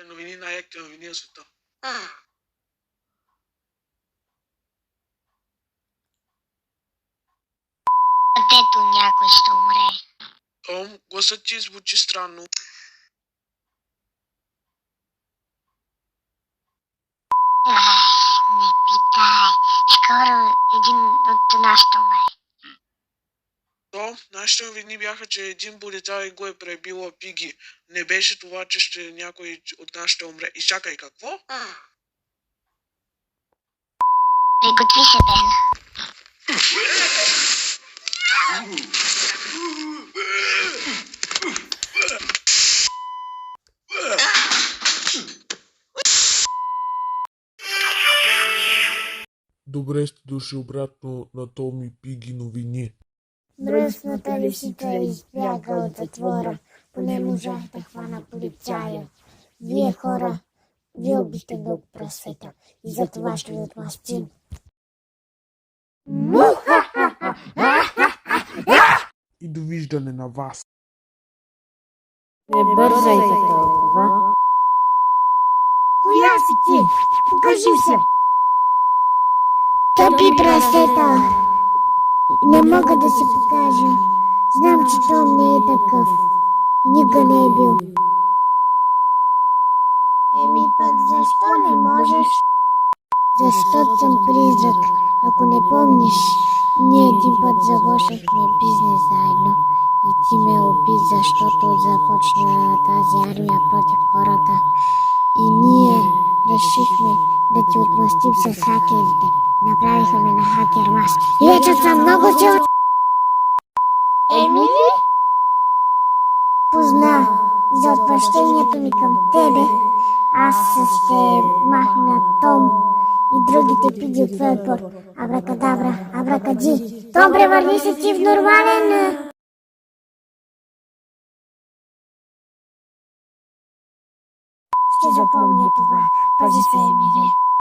новини, най-яките новини на света. Дето някой ще умре. Том, гласът ти звучи странно. Не питай. Скоро един от нас ще умре. Том, нашите новини бяха, че един полицай го е пребила Пиги. Не беше това, че някой от нас ще умре. И чакай, какво? Приготви се, Бен. Добре сте дошли обратно на Том и Пиги новини. Мръсната лисица избяга от затвора, поне можах да хвана полицая. Вие хора, вие убихте много прасета и за това ще ви отмъстим. И довиждане на вас. Не бързайте толкова. Коя си ти? Покажи се! Тъпи прасета! Не мога да се покажа. Знам, че Том не е такъв. Никога не е бил. Еми пък защо не можеш? Защото съм призрак. Ако не помниш, ние един път завършихме бизнес заедно. И ти ме уби, защото започна тази армия против хората. И ние решихме да ти отмъстим с хакерите. Направиха ме на хакер маски. И вече съм много силен. Емили? Позна за отвращението ми към тебе. Аз ще махна Том и другите пиги от твоя двор. Абракадабра, абракади. Том, превърни се ти в нормален... Ще запомня това. Пази се, Емили.